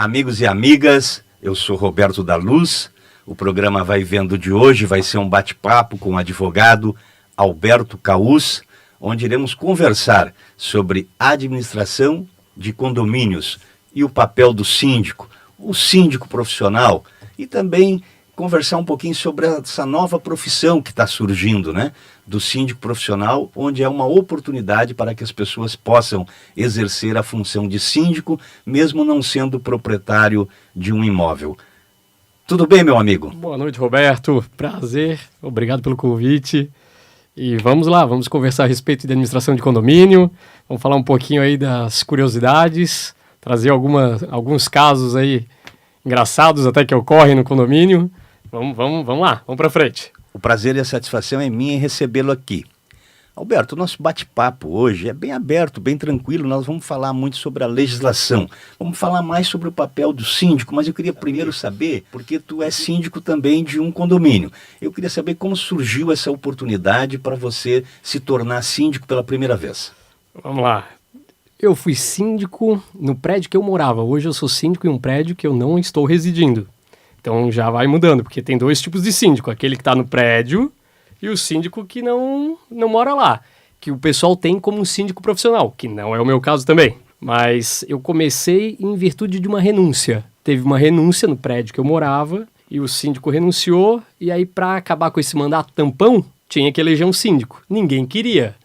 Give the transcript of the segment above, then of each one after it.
Amigos e amigas, eu sou Roberto da Luz. O programa Vai Vendo de hoje vai ser um bate-papo com o advogado Alberto Caus, onde iremos conversar sobre administração de condomínios e o papel do síndico, o síndico profissional, e também conversar um pouquinho sobre essa nova profissão que está surgindo, né? Do síndico profissional, onde é uma oportunidade para que as pessoas possam exercer a função de síndico, mesmo não sendo proprietário de um imóvel. Tudo bem, meu amigo? Boa noite, Roberto. Prazer. Obrigado pelo convite. E vamos lá, vamos conversar a respeito de administração de condomínio. Vamos falar um pouquinho aí das curiosidades, trazer alguns casos aí engraçados até que ocorrem no condomínio. Vamos lá, vamos para frente. O prazer e a satisfação é minha em recebê-lo aqui. Alberto, o nosso bate-papo hoje é bem aberto, bem tranquilo. Nós vamos falar muito sobre a legislação. Vamos falar mais sobre o papel do síndico, mas eu queria primeiro saber, porque tu é síndico também de um condomínio. Eu queria saber como surgiu essa oportunidade para você se tornar síndico pela primeira vez. Vamos lá. Eu fui síndico no prédio que eu morava. Hoje eu sou síndico em um prédio que eu não estou residindo. Então já vai mudando, porque tem dois tipos de síndico. Aquele que está no prédio e o síndico que não mora lá. Que o pessoal tem como um síndico profissional, que não é o meu caso também. Mas eu comecei em virtude de uma renúncia. Teve uma renúncia no prédio que eu morava e o síndico renunciou. E aí, para acabar com esse mandato tampão, tinha que eleger um síndico. Ninguém queria.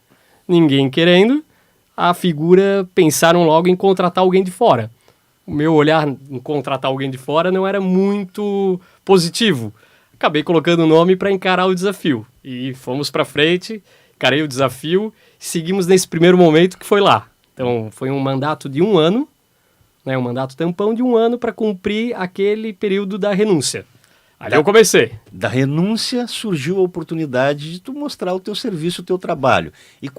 Ninguém querendo, a figura pensaram logo em contratar alguém de fora. O meu olhar em contratar alguém de fora não era muito positivo. Acabei colocando o nome para encarar o desafio. E fomos para frente, encarei o desafio, seguimos nesse primeiro momento que foi lá. Então, foi um mandato de 1 ano, né, um mandato tampão de 1 ano para cumprir aquele período da renúncia. Ali eu comecei. Da renúncia surgiu a oportunidade de tu mostrar o teu serviço, o teu trabalho. E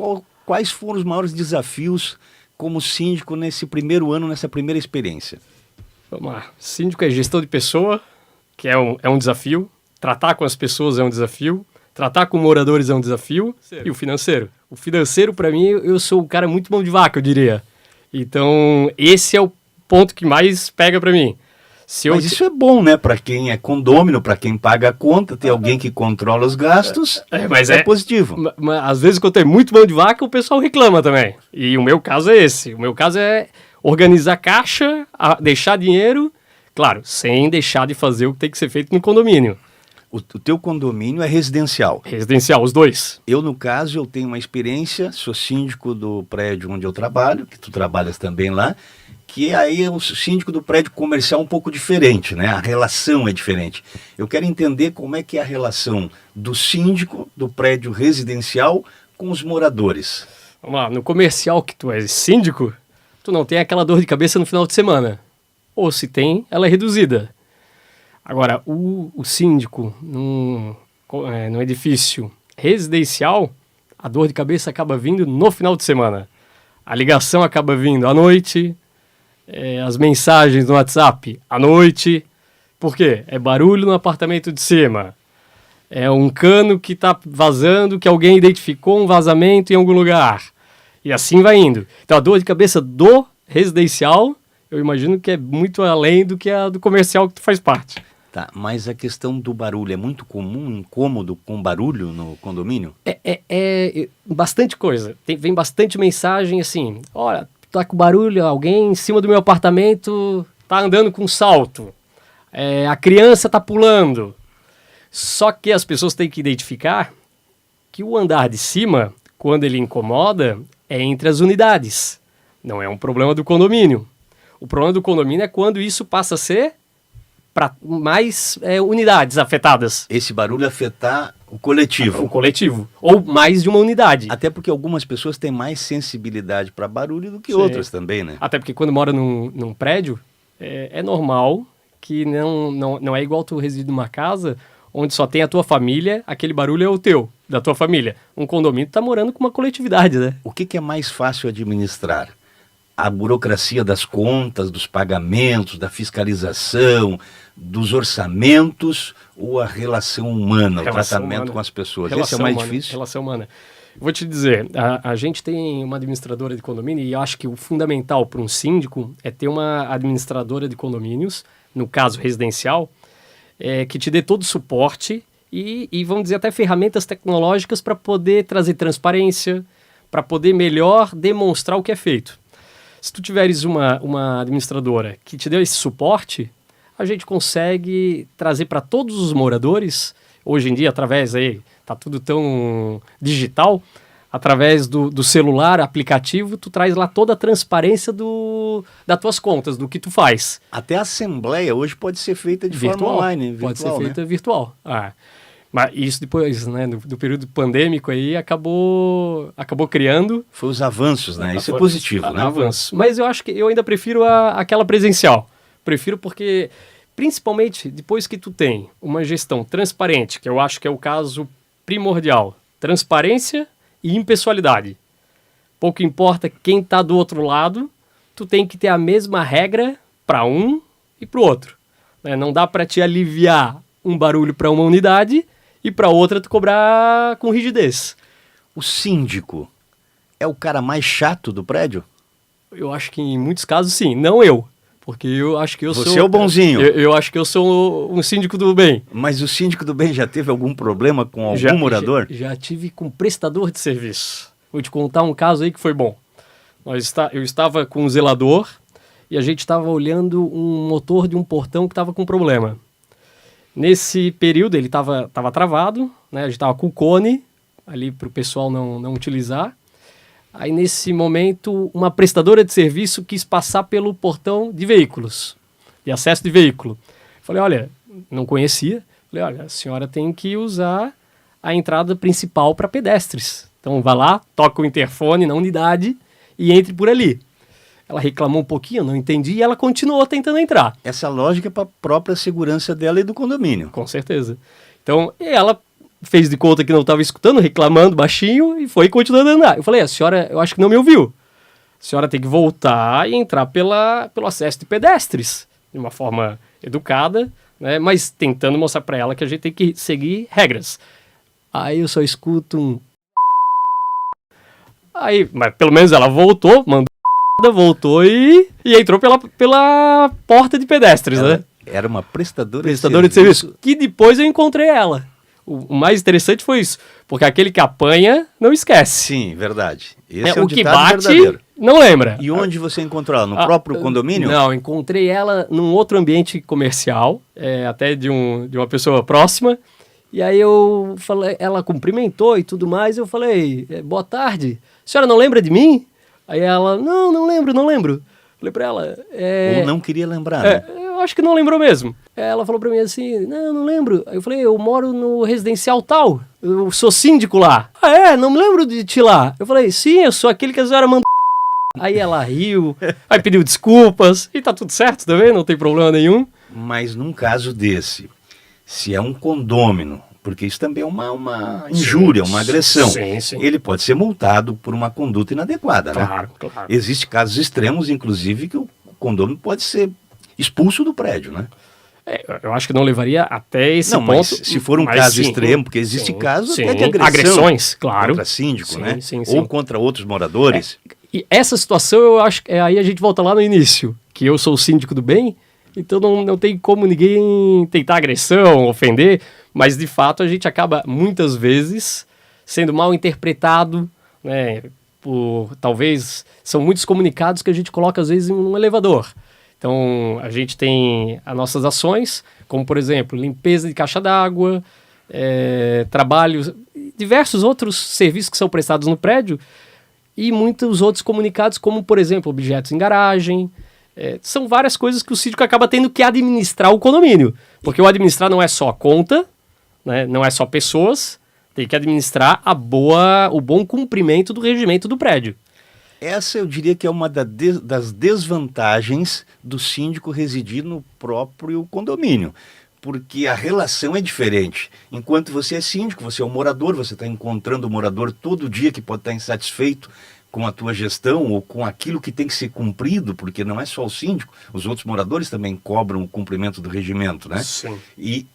quais foram os maiores desafios como síndico nesse primeiro ano, nessa primeira experiência? Vamos lá. Síndico é gestão de pessoa, que é um desafio. Tratar com as pessoas é um desafio. Tratar com moradores é um desafio. E o financeiro? O financeiro, para mim, eu sou um cara muito mão de vaca, eu diria. Então, esse é o ponto que mais pega para mim. Mas isso é bom, né? Para quem é condômino, para quem paga a conta, ter alguém que controla os gastos, mas é positivo. Mas às vezes, quando tem muito mão de vaca, o pessoal reclama também. E o meu caso é esse. O meu caso é organizar caixa, deixar dinheiro, claro, sem deixar de fazer o que tem que ser feito no condomínio. O teu condomínio é residencial? Residencial, os dois. Eu, no caso, eu tenho uma experiência, sou síndico do prédio onde eu trabalho, que tu trabalhas também lá, que aí é o síndico do prédio comercial um pouco diferente, né? A relação é diferente. Eu quero entender como é que é a relação do síndico do prédio residencial com os moradores. Vamos lá, no comercial que tu és síndico, tu não tem aquela dor de cabeça no final de semana. Ou se tem, ela é reduzida. Agora, o síndico num edifício residencial, a dor de cabeça acaba vindo no final de semana. A ligação acaba vindo à noite, as mensagens no WhatsApp à noite. Por quê? É barulho no apartamento de cima. É um cano que está vazando, que alguém identificou um vazamento em algum lugar. E assim vai indo. Então, a dor de cabeça do residencial, eu imagino que é muito além do que a do comercial que tu faz parte. Tá, mas a questão do barulho, é muito comum, incômodo com barulho no condomínio? É bastante coisa. Vem bastante mensagem assim, olha, tá com barulho, alguém em cima do meu apartamento tá andando com salto. A criança tá pulando. Só que as pessoas têm que identificar que o andar de cima, quando ele incomoda, é entre as unidades. Não é um problema do condomínio. O problema do condomínio é quando isso passa a ser para mais unidades afetadas. Esse barulho afetar o coletivo. O coletivo. Ou mais de uma unidade. Até porque algumas pessoas têm mais sensibilidade para barulho do que outras também, né? Até porque quando mora num prédio, é normal que não é igual tu residir numa casa onde só tem a tua família, aquele barulho é o teu, da tua família. Um condomínio tá morando com uma coletividade, né? O que é mais fácil administrar? A burocracia das contas, dos pagamentos, da fiscalização, dos orçamentos ou a relação humana, o tratamento com as pessoas? Esse é o mais difícil? Relação humana. Vou te dizer, a gente tem uma administradora de condomínio e eu acho que o fundamental para um síndico é ter uma administradora de condomínios, no caso residencial, que te dê todo o suporte e vamos dizer, até ferramentas tecnológicas para poder trazer transparência, para poder melhor demonstrar o que é feito. Se tu tiveres uma administradora que te dê esse suporte, a gente consegue trazer para todos os moradores, hoje em dia, através aí, tá tudo tão digital, através do celular, aplicativo, tu traz lá toda a transparência das tuas contas, do que tu faz. Até a assembleia hoje pode ser feita de forma online, virtual, pode ser feita virtual. Mas isso depois, né, do período pandêmico aí, acabou criando... Foi os avanços, né? Isso é positivo, né? Avanço. Mas eu acho que eu ainda prefiro aquela presencial. Prefiro porque, principalmente, depois que tu tem uma gestão transparente, que eu acho que é o caso primordial, transparência e impessoalidade. Pouco importa quem está do outro lado, tu tem que ter a mesma regra para um e para o outro. Né? Não dá para te aliviar um barulho para uma unidade e para outra tu cobrar com rigidez. O síndico é o cara mais chato do prédio? Eu acho que em muitos casos sim, não eu. Porque eu acho que eu sou... Você é o bonzinho. Eu acho que eu sou um síndico do bem. Mas o síndico do bem já teve algum problema com algum morador? Já tive com prestador de serviço. Vou te contar um caso aí que foi bom. Eu estava com um zelador e a gente estava olhando um motor de um portão que estava com problema. Nesse período ele estava travado, né? A gente estava com o cone ali para o pessoal não utilizar. Aí, nesse momento, uma prestadora de serviço quis passar pelo portão de veículos, de acesso de veículo. Falei, olha, não conhecia. Falei, olha, a senhora tem que usar a entrada principal para pedestres. Então, vá lá, toca o interfone na unidade e entre por ali. Ela reclamou um pouquinho, não entendi, e ela continuou tentando entrar. Essa lógica é para a própria segurança dela e do condomínio. Com certeza. Então, ela fez de conta que não estava escutando, reclamando baixinho e foi continuando a andar. Eu falei, a senhora, eu acho que não me ouviu. A senhora tem que voltar e entrar pelo acesso de pedestres, de uma forma educada, né, mas tentando mostrar para ela que a gente tem que seguir regras. Aí eu só escuto um... Aí, mas pelo menos ela voltou, voltou e entrou pela porta de pedestres, ela né? Era uma prestadora de serviço. Que depois eu encontrei ela. O mais interessante foi isso, porque aquele que apanha não esquece. Sim, verdade. Esse é o que ditado bate verdadeiro. não lembra. E onde você encontrou ela? No próprio condomínio? Não, encontrei ela num outro ambiente comercial, até de uma pessoa próxima. E aí eu falei, ela cumprimentou e tudo mais. Eu falei, boa tarde. A senhora não lembra de mim? Aí ela, não lembro. Falei pra ela... Ou não queria lembrar, né? Eu acho que não lembrou mesmo. Ela falou pra mim assim, não lembro. Aí eu falei, eu moro no residencial tal, eu sou síndico lá. Não me lembro de ti lá. Eu falei, sim, eu sou aquele que a senhora mandou. Aí ela riu, aí pediu desculpas, e tá tudo certo também, não tem problema nenhum. Mas num caso desse, se é um condômino, porque isso também é uma injúria, uma agressão, sim. Ele pode ser multado por uma conduta inadequada, né? Claro. Existem casos extremos, inclusive, que o condômino pode ser expulso do prédio, né? Eu acho que não levaria até esse ponto. Mas se for um caso extremo, porque existe casos até de agressão. Agressões, claro. Contra síndico, né? Sim. Ou contra outros moradores. E essa situação, eu acho que aí a gente volta lá no início, que eu sou o síndico do bem, então não tem como ninguém tentar agressão, ofender, mas de fato a gente acaba muitas vezes sendo mal interpretado, né? Talvez são muitos comunicados que a gente coloca às vezes em um elevador. Então, a gente tem as nossas ações, como, por exemplo, limpeza de caixa d'água, trabalhos, diversos outros serviços que são prestados no prédio e muitos outros comunicados, como, por exemplo, objetos em garagem. São várias coisas que o síndico acaba tendo que administrar o condomínio, porque o administrar não é só a conta, né, não é só pessoas, tem que administrar o bom cumprimento do regimento do prédio. Essa eu diria que é uma das desvantagens do síndico residir no próprio condomínio, porque a relação é diferente. Enquanto você é síndico, você é um morador, você está encontrando o morador todo dia que pode estar insatisfeito com a tua gestão ou com aquilo que tem que ser cumprido, porque não é só o síndico, os outros moradores também cobram o cumprimento do regimento, né? Sim. E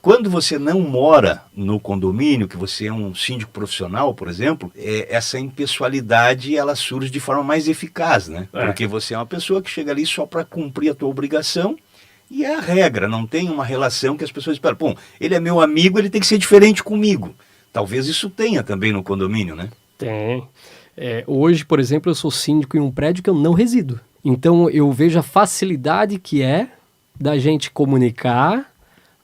Quando você não mora no condomínio, que você é um síndico profissional, por exemplo, essa impessoalidade ela surge de forma mais eficaz, né? Porque você é uma pessoa que chega ali só para cumprir a tua obrigação e é a regra, não tem uma relação que as pessoas esperam. Bom, ele é meu amigo, ele tem que ser diferente comigo. Talvez isso tenha também no condomínio, né? Tem. Hoje, por exemplo, eu sou síndico em um prédio que eu não resido. Então eu vejo a facilidade que é da gente comunicar,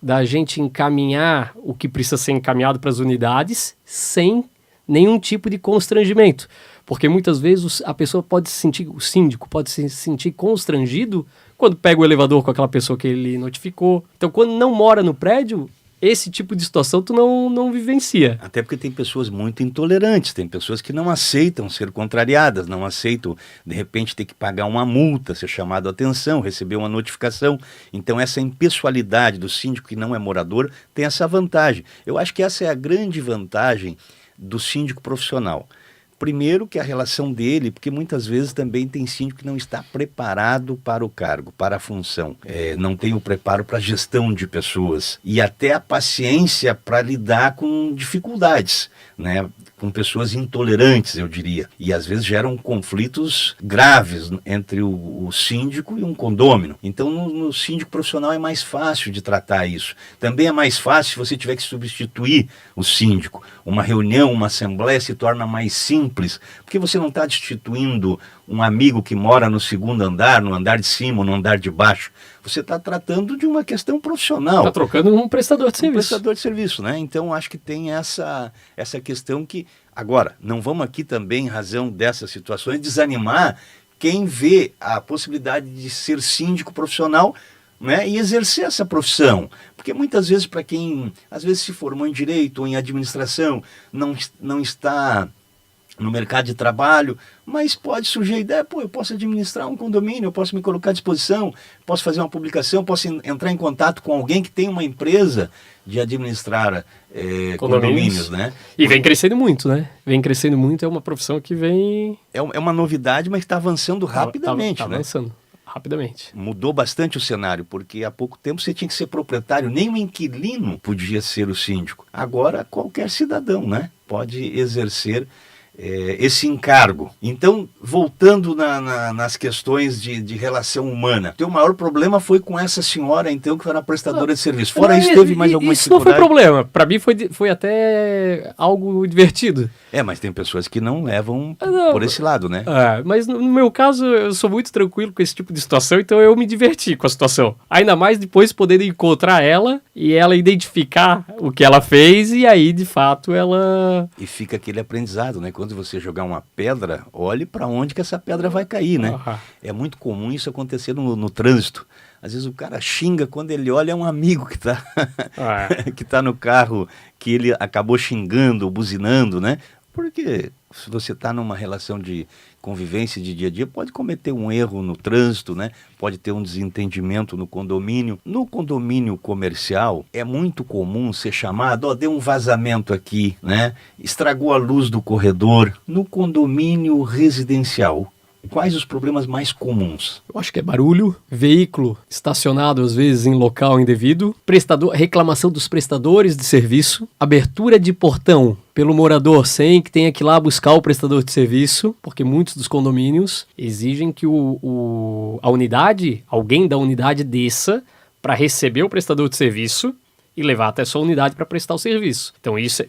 da gente encaminhar o que precisa ser encaminhado para as unidades sem nenhum tipo de constrangimento. Porque muitas vezes a pessoa pode se sentir, o síndico pode se sentir constrangido quando pega o elevador com aquela pessoa que ele notificou. Então, quando não mora no prédio, esse tipo de situação tu não vivencia. Até porque tem pessoas muito intolerantes, tem pessoas que não aceitam ser contrariadas, não aceitam, de repente, ter que pagar uma multa, ser chamado a atenção, receber uma notificação. Então, essa impessoalidade do síndico que não é morador tem essa vantagem. Eu acho que essa é a grande vantagem do síndico profissional. Primeiro que a relação dele, porque muitas vezes também tem síndico que não está preparado para o cargo, para a função. Não tem o preparo para a gestão de pessoas e até a paciência para lidar com dificuldades, né? Com pessoas intolerantes, eu diria. E às vezes geram conflitos graves entre o síndico e um condômino. Então no síndico profissional é mais fácil de tratar isso. Também é mais fácil se você tiver que substituir o síndico. Uma reunião, uma assembleia se torna mais simples, porque você não está destituindo um amigo que mora no segundo andar, no andar de cima ou no andar de baixo. Você está tratando de uma questão profissional. Está trocando um prestador de serviço. Um prestador de serviço, né? Então, acho que tem essa questão que... Agora, não vamos aqui também, em razão dessas situações, desanimar quem vê a possibilidade de ser síndico profissional, né, e exercer essa profissão. Porque muitas vezes, para quem às vezes se formou em direito ou em administração, não está no mercado de trabalho, mas pode surgir a ideia, eu posso administrar um condomínio, eu posso me colocar à disposição, posso fazer uma publicação, posso entrar em contato com alguém que tem uma empresa de administrar condomínios, né? E vem crescendo muito, né? Vem crescendo muito, é uma profissão que vem... É uma novidade, mas está avançando rapidamente, tá né? Avançando rapidamente. Mudou bastante o cenário, porque há pouco tempo você tinha que ser proprietário, nem o inquilino podia ser o síndico. Agora, qualquer cidadão, né, pode exercer esse encargo. Então, voltando nas questões de relação humana, o maior problema foi com essa senhora, então, que era prestadora de serviço. Fora isso, teve mais alguma dificuldade? Isso não foi problema. Para mim foi até algo divertido. Mas tem pessoas que não levam por esse lado, né? Mas no meu caso, eu sou muito tranquilo com esse tipo de situação, então eu me diverti com a situação. Ainda mais depois poder encontrar ela e ela identificar o que ela fez e aí, de fato, ela... E fica aquele aprendizado, né? Quando você jogar uma pedra, olhe para onde que essa pedra vai cair, né? É muito comum isso acontecer no trânsito. Às vezes o cara xinga, quando ele olha é um amigo que está que tá no carro, que ele acabou xingando, buzinando, né? Porque se você está numa relação de convivência de dia a dia, pode cometer um erro no trânsito, né? Pode ter um desentendimento no condomínio. No condomínio comercial, é muito comum ser chamado, deu um vazamento aqui, né? Estragou a luz do corredor. No condomínio residencial, quais os problemas mais comuns? Eu acho que é barulho, veículo estacionado às vezes em local indevido, reclamação dos prestadores de serviço, abertura de portão pelo morador sem que tenha que ir lá buscar o prestador de serviço, porque muitos dos condomínios exigem que alguém da unidade desça para receber o prestador de serviço e levar até a sua unidade para prestar o serviço. Então isso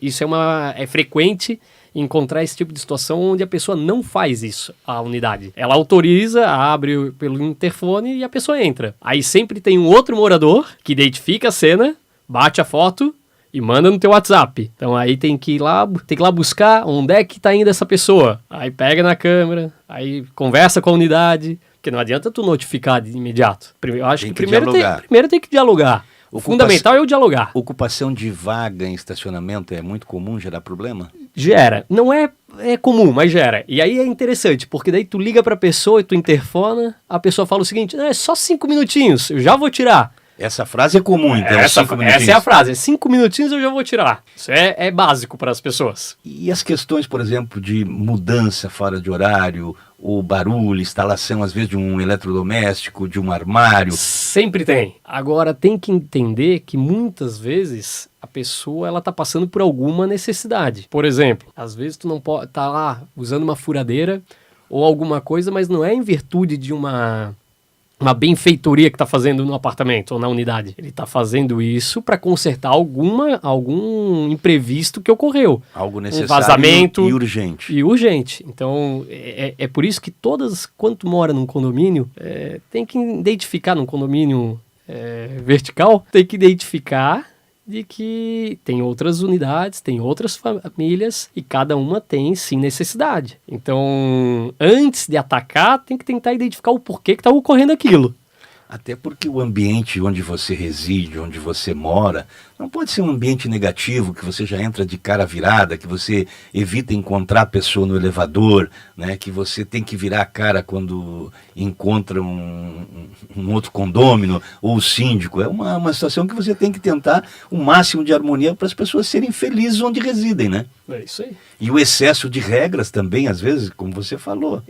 é frequente encontrar esse tipo de situação onde a pessoa não faz isso, a unidade. Ela autoriza, abre pelo interfone e a pessoa entra. Aí sempre tem um outro morador que identifica a cena, bate a foto e manda no teu WhatsApp. Então aí tem que ir lá buscar onde é que está indo essa pessoa. Aí pega na câmera, aí conversa com a unidade, porque não adianta tu notificar de imediato. Eu acho que primeiro tem que dialogar. O fundamental é o dialogar. Ocupação de vaga em estacionamento é muito comum gerar problema? Gera. Não é comum, mas gera. E aí é interessante, porque daí tu liga pra pessoa e tu interfona, a pessoa fala o seguinte, é só 5 minutinhos, eu já vou tirar. Essa frase é comum, então. Essa é a frase, 5 minutinhos eu já vou tirar. Isso é básico para as pessoas. E as questões, por exemplo, de mudança fora de horário, o barulho, instalação, às vezes, de um eletrodoméstico, de um armário? Sempre tem. Agora, tem que entender que muitas vezes a pessoa ela tá passando por alguma necessidade. Por exemplo, às vezes tu não pode tá lá usando uma furadeira ou alguma coisa, mas não é em virtude de uma benfeitoria que está fazendo no apartamento ou na unidade. Ele está fazendo isso para consertar algum imprevisto que ocorreu. Algo necessário, um vazamento e urgente. E urgente. Então, é por isso que quando tu mora num condomínio, tem que identificar num condomínio vertical, tem que identificar de que tem outras unidades, tem outras famílias e cada uma tem, sim, necessidade. Então, antes de atacar, tem que tentar identificar o porquê que está ocorrendo aquilo. Até porque o ambiente onde você reside, onde você mora, não pode ser um ambiente negativo, que você já entra de cara virada, que você evita encontrar a pessoa no elevador, né? Que você tem que virar a cara quando encontra um outro condômino ou o síndico. É uma situação que você tem que tentar o máximo de harmonia para as pessoas serem felizes onde residem, né? É isso aí. E o excesso de regras também, às vezes, como você falou,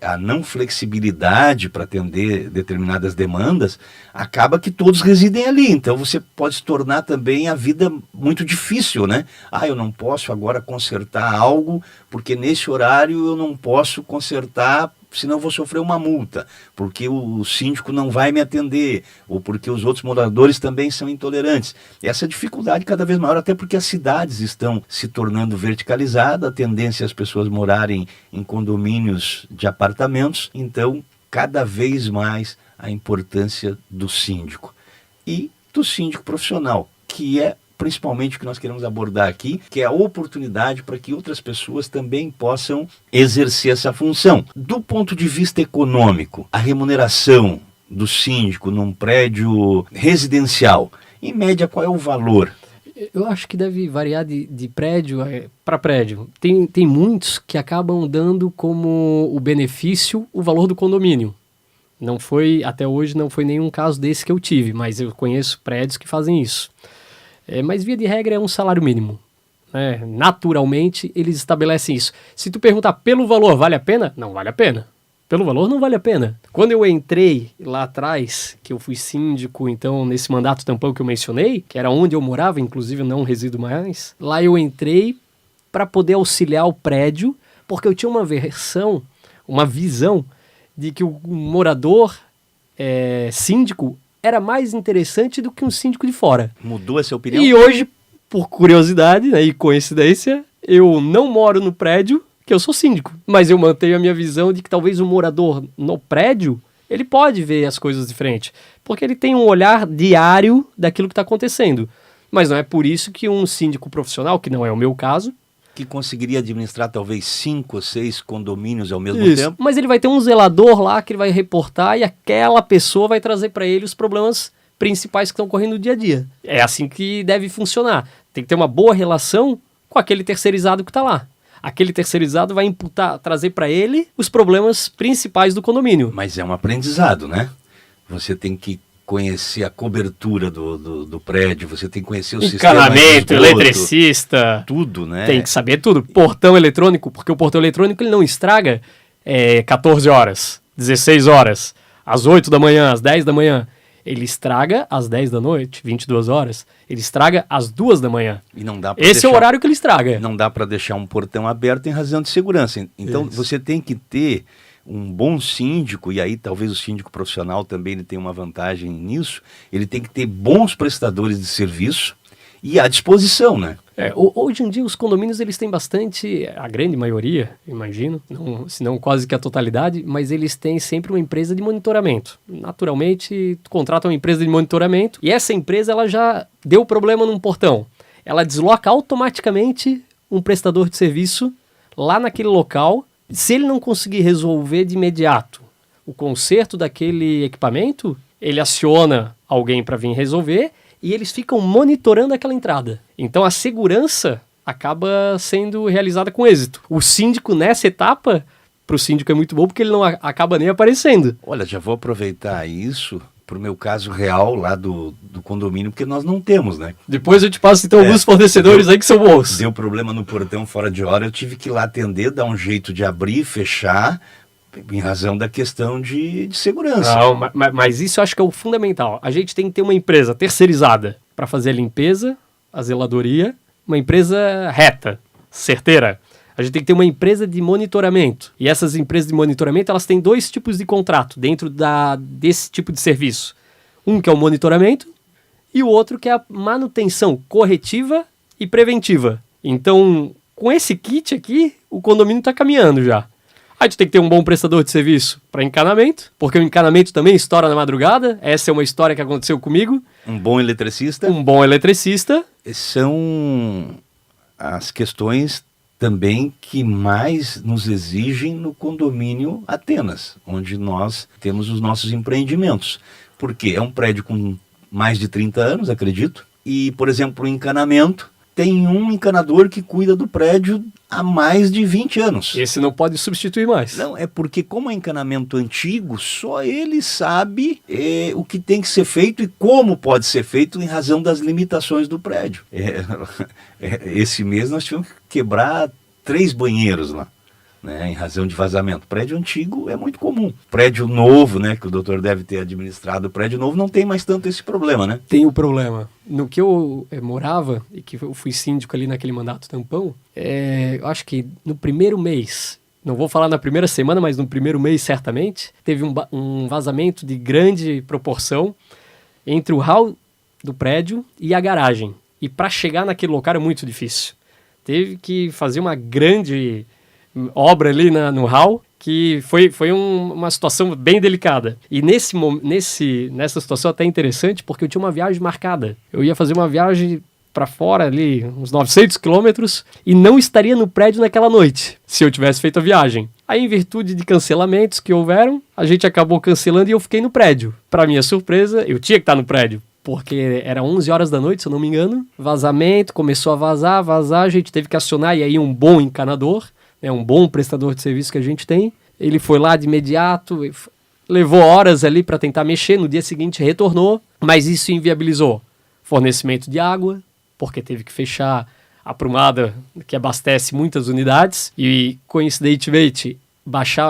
a não flexibilidade para atender determinadas demandas, acaba que todos residem ali. Então você pode se tornar também a vida muito difícil, né? Eu não posso agora consertar algo, porque nesse horário eu não posso consertar, senão eu vou sofrer uma multa, porque o síndico não vai me atender, ou porque os outros moradores também são intolerantes. Essa dificuldade cada vez maior, até porque as cidades estão se tornando verticalizadas, a tendência é as pessoas morarem em condomínios de apartamentos, então cada vez mais a importância do síndico e do síndico profissional, que é principalmente o que nós queremos abordar aqui, que é a oportunidade para que outras pessoas também possam exercer essa função. Do ponto de vista econômico, a remuneração do síndico num prédio residencial, em média, qual é o valor? Eu acho que deve variar de prédio para prédio. Tem muitos que acabam dando como o benefício o valor do condomínio. Até hoje não foi nenhum caso desse que eu tive, mas eu conheço prédios que fazem isso. Mas via de regra é um salário mínimo. Né? Naturalmente eles estabelecem isso. Se tu perguntar pelo valor, vale a pena? Não vale a pena. Pelo valor não vale a pena. Quando eu entrei lá atrás, que eu fui síndico, então nesse mandato tampão que eu mencionei, que era onde eu morava, inclusive eu não resido mais, lá eu entrei para poder auxiliar o prédio, porque eu tinha uma visão de que o morador síndico era mais interessante do que um síndico de fora. Mudou essa opinião? E hoje, por curiosidade, né, e coincidência, eu não moro no prédio que eu sou síndico, mas eu mantenho a minha visão de que talvez o morador no prédio, ele pode ver as coisas diferentes, porque ele tem um olhar diário daquilo que está acontecendo. Mas não é por isso que um síndico profissional, que não é o meu caso, que conseguiria administrar talvez 5 ou 6 condomínios ao mesmo tempo. Mas ele vai ter um zelador lá que ele vai reportar e aquela pessoa vai trazer para ele os problemas principais que estão ocorrendo no dia a dia. É assim que deve funcionar. Tem que ter uma boa relação com aquele terceirizado que está lá. Aquele terceirizado vai trazer para ele os problemas principais do condomínio. Mas é um aprendizado, né? Você tem que conhecer a cobertura do prédio, você tem que conhecer o sistema de encanamento, eletricista, tudo, né? Tem que saber tudo. Portão eletrônico, porque o portão eletrônico ele não estraga 14 horas, 16 horas, às 8 da manhã, às 10 da manhã. Ele estraga às 10 da noite, 22 horas. Ele estraga às 2 da manhã. E não dá pra Esse é o horário que ele estraga. Não dá para deixar um portão aberto em razão de segurança. Então você tem que ter um bom síndico, e aí talvez o síndico profissional também ele tenha uma vantagem nisso, ele tem que ter bons prestadores de serviço e à disposição, né? Hoje em dia os condomínios eles têm bastante, a grande maioria, imagino, se não quase que a totalidade, mas eles têm sempre uma empresa de monitoramento. Naturalmente, tu contrata uma empresa de monitoramento e essa empresa ela já deu problema num portão. Ela desloca automaticamente um prestador de serviço lá naquele local. Se ele não conseguir resolver de imediato o conserto daquele equipamento, ele aciona alguém para vir resolver e eles ficam monitorando aquela entrada. Então a segurança acaba sendo realizada com êxito. O síndico nessa etapa, para o síndico é muito bom porque ele não acaba nem aparecendo. Olha, já vou aproveitar isso pro meu caso real lá do condomínio, porque nós não temos, né? Depois eu te passo então alguns fornecedores aí que são bons. Deu problema no portão fora de hora, eu tive que ir lá atender, dar um jeito de abrir, fechar, em razão da questão de segurança. Não, mas isso eu acho que é o fundamental. A gente tem que ter uma empresa terceirizada para fazer a limpeza, a zeladoria, uma empresa reta, certeira. A gente tem que ter uma empresa de monitoramento. E essas empresas de monitoramento, elas têm 2 tipos de contrato dentro desse tipo de serviço. Um que é o monitoramento e o outro que é a manutenção corretiva e preventiva. Então, com esse kit aqui, o condomínio está caminhando já. A gente tem que ter um bom prestador de serviço para encanamento, porque o encanamento também estoura na madrugada. Essa é uma história que aconteceu comigo. Um bom eletricista. Um bom eletricista. São as questões também que mais nos exigem no condomínio Atenas, onde nós temos os nossos empreendimentos. Porque é um prédio com mais de 30 anos, acredito, e, por exemplo, o encanamento, tem um encanador que cuida do prédio há mais de 20 anos. Esse não pode substituir mais. Não, é porque como é encanamento antigo, só ele sabe o que tem que ser feito e como pode ser feito em razão das limitações do prédio. Esse mês nós tivemos que quebrar 3 banheiros lá, né, em razão de vazamento. Prédio antigo é muito comum. Prédio novo, né, que o doutor deve ter administrado, prédio novo não tem mais tanto esse problema, né? Tem o problema. No que eu morava, e que eu fui síndico ali naquele mandato tampão, eu acho que no primeiro mês, não vou falar na primeira semana, mas no primeiro mês certamente, teve um vazamento de grande proporção entre o hall do prédio e a garagem. E para chegar naquele local era muito difícil. Teve que fazer uma grande obra ali no hall, que foi uma situação bem delicada. E nessa situação até interessante, porque eu tinha uma viagem marcada. Eu ia fazer uma viagem para fora ali, uns 900 quilômetros, e não estaria no prédio naquela noite, se eu tivesse feito a viagem. Aí, em virtude de cancelamentos que houveram, a gente acabou cancelando e eu fiquei no prédio. Para minha surpresa, eu tinha que estar no prédio, porque era 11 horas da noite, se eu não me engano. Vazamento, começou a vazar, a gente teve que acionar, e aí um bom encanador, um bom prestador de serviço que a gente tem. Ele foi lá de imediato, levou horas ali para tentar mexer, no dia seguinte retornou, mas isso inviabilizou fornecimento de água, porque teve que fechar a prumada que abastece muitas unidades, e coincidentemente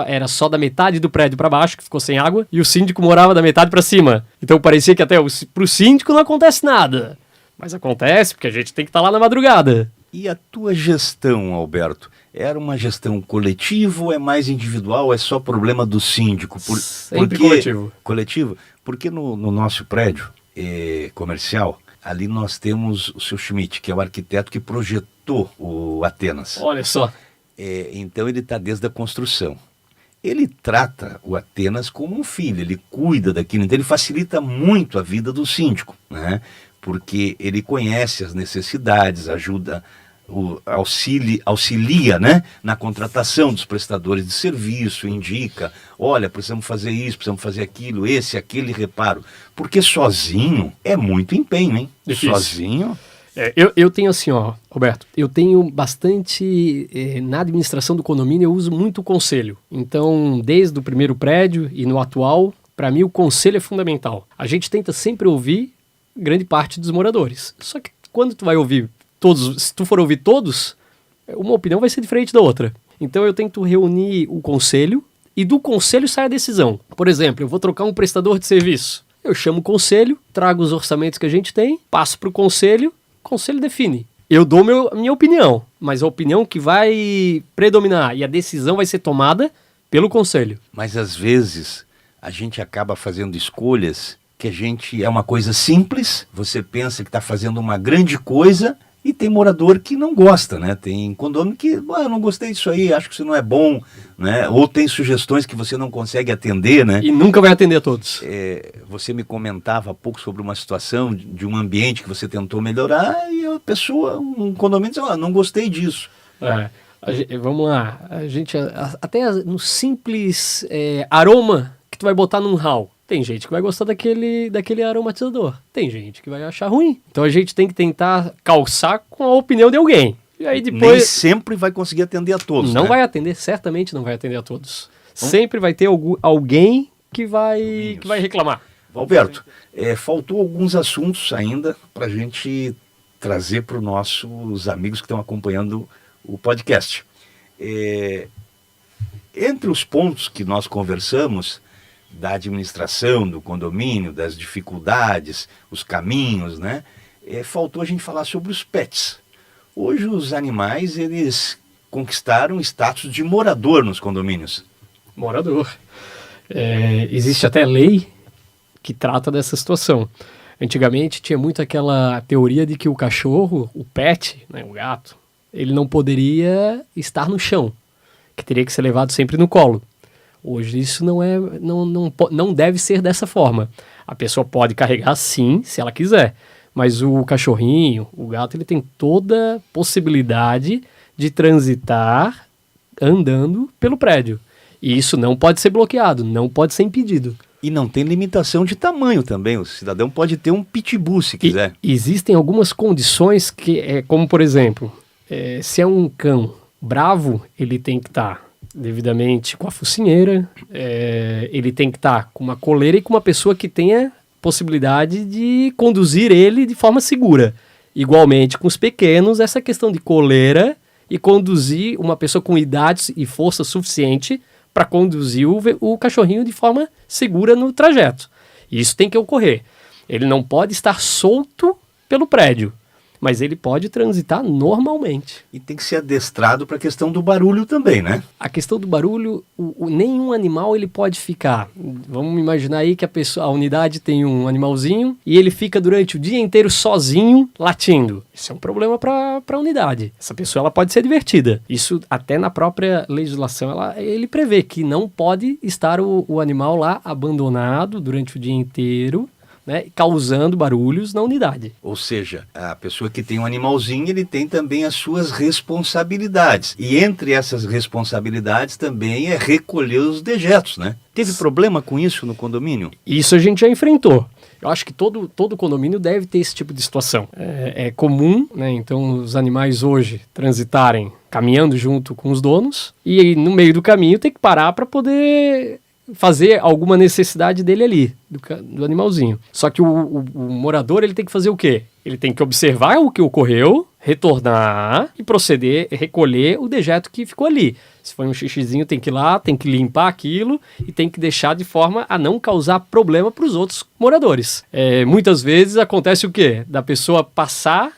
era só da metade do prédio para baixo que ficou sem água, e o síndico morava da metade para cima. Então parecia que até pro síndico não acontece nada, mas acontece porque a gente tem que estar lá na madrugada. E a tua gestão, Alberto? Era uma gestão coletiva ou é mais individual? É só problema do síndico? Sempre coletivo. Coletivo? Porque no nosso prédio comercial, ali nós temos o seu Schmidt, que é o arquiteto que projetou o Atenas. Olha só. Então ele está desde a construção. Ele trata o Atenas como um filho, ele cuida daquilo, então ele facilita muito a vida do síndico, né? Porque ele conhece as necessidades, ajuda, auxilia, né, na contratação dos prestadores de serviço, indica, olha, precisamos fazer isso, precisamos fazer aquilo, aquele reparo. Porque sozinho é muito empenho, hein? Difícil. Sozinho... Eu tenho assim, Roberto, eu tenho bastante, na administração do condomínio eu uso muito o conselho. Então, desde o primeiro prédio e no atual, para mim o conselho é fundamental. A gente tenta sempre ouvir grande parte dos moradores. Só que quando tu vai ouvir todos, se tu for ouvir todos, uma opinião vai ser diferente da outra. Então eu tento reunir o conselho e do conselho sai a decisão. Por exemplo, eu vou trocar um prestador de serviço. Eu chamo o conselho, trago os orçamentos que a gente tem, passo para o conselho define. Eu dou minha opinião, mas a opinião que vai predominar e a decisão vai ser tomada pelo conselho. Mas às vezes a gente acaba fazendo escolhas que é uma coisa simples, você pensa que está fazendo uma grande coisa e tem morador que não gosta, né? Tem condomínio que, eu não gostei disso aí, acho que isso não é bom, né? Ou tem sugestões que você não consegue atender, né? E nunca vai atender a todos. Você me comentava há pouco sobre uma situação de um ambiente que você tentou melhorar e a pessoa, um condomínio, diz, não gostei disso. Vamos lá, a gente, até no simples aroma que tu vai botar num hall, tem gente que vai gostar daquele aromatizador, tem gente que vai achar ruim. Então a gente tem que tentar calçar com a opinião de alguém. E aí depois... Nem sempre vai conseguir atender a todos, Não né? vai atender, certamente não vai atender a todos. Sempre vai ter alguém que vai reclamar. Alberto, faltou alguns assuntos ainda para a gente trazer para os nossos amigos que estão acompanhando o podcast. Entre os pontos que nós conversamos, da administração, do condomínio, das dificuldades, os caminhos, né? Faltou a gente falar sobre os pets. Hoje os animais, eles conquistaram status de morador nos condomínios. Morador. Existe até lei que trata dessa situação. Antigamente tinha muito aquela teoria de que o cachorro, o pet, né, o gato, ele não poderia estar no chão, que teria que ser levado sempre no colo. Hoje isso não deve ser dessa forma. A pessoa pode carregar sim, se ela quiser, mas o cachorrinho, o gato, ele tem toda possibilidade de transitar andando pelo prédio. E isso não pode ser bloqueado, não pode ser impedido. E não tem limitação de tamanho também. O cidadão pode ter um pitbull se quiser. Existem algumas condições que, como por exemplo, se é um cão bravo, ele tem que estar devidamente com a focinheira, ele tem que estar com uma coleira e com uma pessoa que tenha possibilidade de conduzir ele de forma segura. Igualmente com os pequenos, essa questão de coleira e conduzir uma pessoa com idade e força suficiente para conduzir o cachorrinho de forma segura no trajeto. Isso tem que ocorrer. Ele não pode estar solto pelo prédio, mas ele pode transitar normalmente. E tem que ser adestrado para a questão do barulho também, né? A questão do barulho, nenhum animal ele pode ficar. Vamos imaginar aí que a unidade tem um animalzinho e ele fica durante o dia inteiro sozinho latindo. Isso é um problema para a unidade. Essa pessoa ela pode ser divertida. Isso até na própria legislação ele prevê que não pode estar o animal lá abandonado durante o dia inteiro, né, causando barulhos na unidade. Ou seja, a pessoa que tem um animalzinho, ele tem também as suas responsabilidades. E entre essas responsabilidades também é recolher os dejetos, né? Teve problema com isso no condomínio? Isso a gente já enfrentou. Eu acho que todo condomínio deve ter esse tipo de situação. É comum, né? Então, os animais hoje transitarem caminhando junto com os donos e aí, no meio do caminho tem que parar para poder fazer alguma necessidade dele ali, do animalzinho. Só que o morador ele tem que fazer o quê? Ele tem que observar o que ocorreu, retornar e proceder, recolher o dejeto que ficou ali. Se foi um xixizinho, tem que ir lá, tem que limpar aquilo e tem que deixar de forma a não causar problema para os outros moradores. Muitas vezes acontece o quê? Da pessoa passar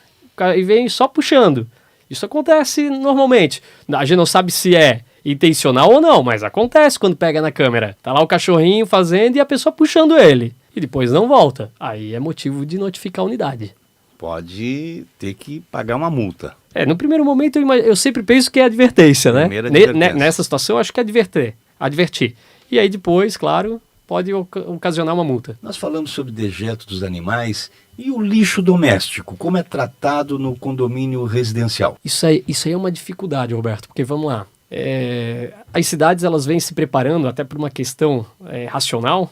e vem só puxando. Isso acontece normalmente. A gente não sabe se é intencional ou não, mas acontece quando pega na câmera. Tá lá o cachorrinho fazendo e a pessoa puxando ele. E depois não volta. Aí é motivo de notificar a unidade. Pode ter que pagar uma multa. No primeiro momento eu sempre penso que é advertência, né? Advertência. Nessa situação eu acho que é advertir. E aí depois, claro, pode ocasionar uma multa. Nós falamos sobre dejetos dos animais e o lixo doméstico, como é tratado no condomínio residencial. Isso aí é uma dificuldade, Roberto, porque vamos lá. As cidades elas vêm se preparando até por uma questão racional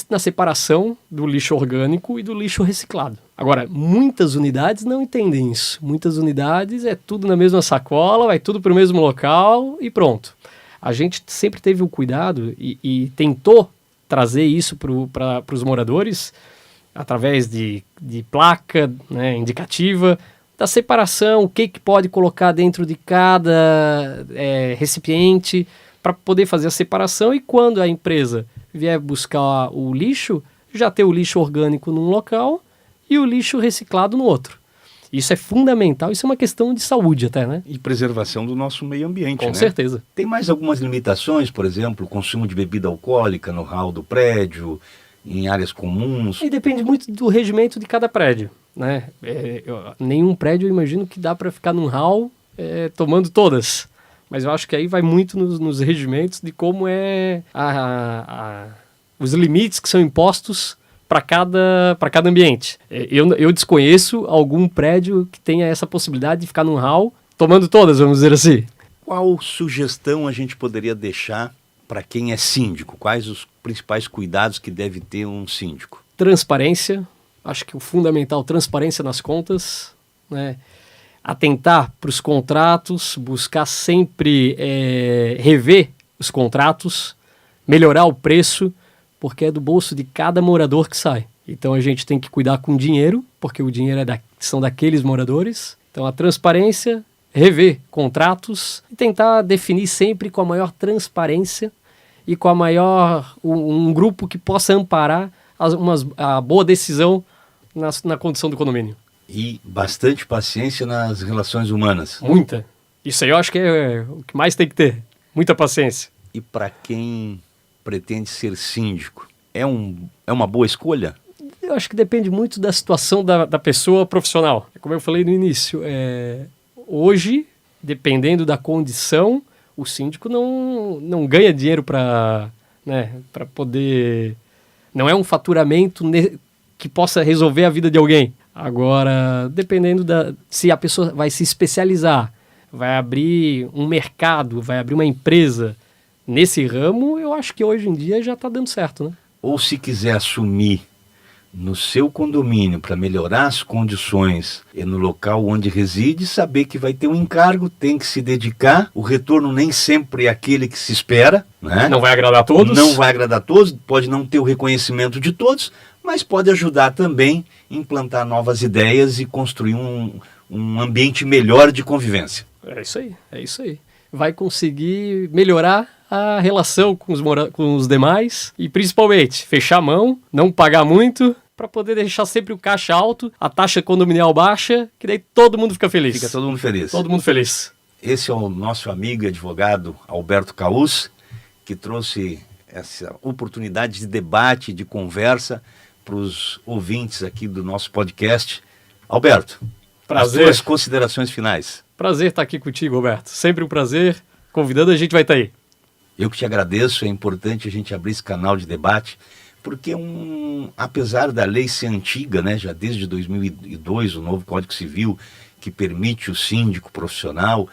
na separação do lixo orgânico e do lixo reciclado. Agora, muitas unidades não entendem isso. Muitas unidades é tudo na mesma sacola, vai tudo para o mesmo local e pronto. A gente sempre teve o cuidado e tentou trazer isso para os moradores através de placa, né, indicativa, da separação, o que pode colocar dentro de cada recipiente para poder fazer a separação e quando a empresa vier buscar o lixo, já ter o lixo orgânico num local e o lixo reciclado no outro. Isso é fundamental, isso é uma questão de saúde até, né? E preservação do nosso meio ambiente, Com certeza. Tem mais algumas limitações, por exemplo, o consumo de bebida alcoólica no hall do prédio, em áreas comuns? E depende muito do regimento de cada prédio, né? Nenhum prédio eu imagino que dá para ficar num hall tomando todas. Mas eu acho que aí vai muito nos regimentos de como os limites que são impostos para cada ambiente. Eu desconheço algum prédio que tenha essa possibilidade de ficar num hall tomando todas, vamos dizer assim. Qual sugestão a gente poderia deixar para quem é síndico? Quais os principais cuidados que deve ter um síndico? Transparência, acho que o fundamental, transparência nas contas, né? Atentar para os contratos, buscar sempre rever os contratos, melhorar o preço, porque é do bolso de cada morador que sai. Então a gente tem que cuidar com o dinheiro, porque o dinheiro são daqueles moradores. Então a transparência, rever contratos e tentar definir sempre com a maior transparência e com um grupo que possa amparar a boa decisão na condição do condomínio. E bastante paciência nas relações humanas. Muita. Isso aí eu acho que é o que mais tem que ter. Muita paciência. E para quem pretende ser síndico, é uma boa escolha? Eu acho que depende muito da situação da pessoa profissional. Como eu falei no início, hoje, dependendo da condição, o síndico não ganha dinheiro para poder... Não é um faturamento que possa resolver a vida de alguém. Agora, dependendo se a pessoa vai se especializar, vai abrir um mercado, vai abrir uma empresa nesse ramo, eu acho que hoje em dia já está dando certo, né? Ou se quiser assumir no seu condomínio para melhorar as condições e no local onde reside, saber que vai ter um encargo, tem que se dedicar, o retorno nem sempre é aquele que se espera, né? Não vai agradar a todos? Não vai agradar a todos, pode não ter o reconhecimento de todos, mas pode ajudar também a implantar novas ideias e construir um ambiente melhor de convivência. É isso aí. Vai conseguir melhorar a relação com os demais e principalmente fechar a mão, não pagar muito, para poder deixar sempre o caixa alto, a taxa condominial baixa, que daí todo mundo fica feliz. Fica todo mundo feliz. Todo mundo feliz. Esse é o nosso amigo e advogado Alberto Caus, que trouxe essa oportunidade de debate, de conversa para os ouvintes aqui do nosso podcast. Alberto, prazer. As suas considerações finais. Prazer estar aqui contigo, Alberto. Sempre um prazer. Convidando, a gente vai estar aí. Eu que te agradeço. É importante a gente abrir esse canal de debate, porque apesar da lei ser antiga, né, já desde 2002, o novo Código Civil, que permite o síndico profissional,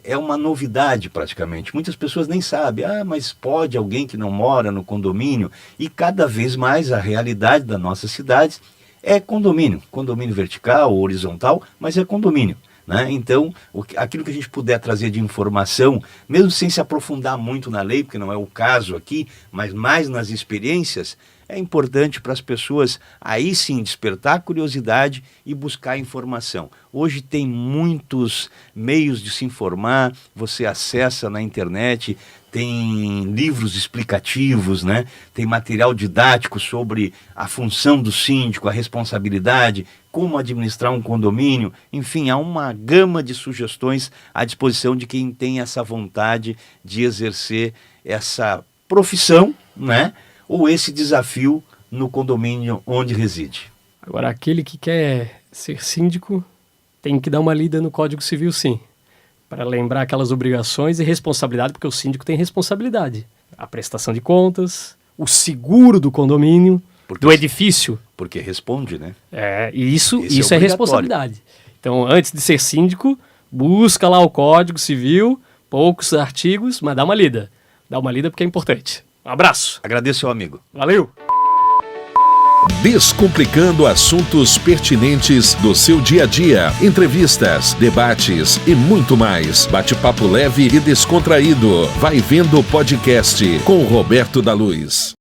é uma novidade praticamente. Muitas pessoas nem sabem, mas pode alguém que não mora no condomínio? E cada vez mais a realidade da nossa cidade é condomínio vertical ou horizontal, mas é condomínio, né? Então, aquilo que a gente puder trazer de informação, mesmo sem se aprofundar muito na lei, porque não é o caso aqui, mas mais nas experiências, é importante para as pessoas aí sim despertar a curiosidade e buscar informação. Hoje tem muitos meios de se informar, você acessa na internet, tem livros explicativos, né? Tem material didático sobre a função do síndico, a responsabilidade, como administrar um condomínio. Enfim, há uma gama de sugestões à disposição de quem tem essa vontade de exercer essa profissão, né? Ou esse desafio no condomínio onde reside. Agora, aquele que quer ser síndico tem que dar uma lida no Código Civil, sim, para lembrar aquelas obrigações e responsabilidade, porque o síndico tem responsabilidade. A prestação de contas, o seguro do condomínio, do edifício. Porque responde, né? E isso é responsabilidade. Então, antes de ser síndico, busca lá o Código Civil, poucos artigos, mas dá uma lida. Dá uma lida porque é importante. Um abraço. Agradeço ao amigo. Valeu. Descomplicando assuntos pertinentes do seu dia a dia. Entrevistas, debates e muito mais. Bate-papo leve e descontraído. Vai Vendo Podcast com Roberto da Luz.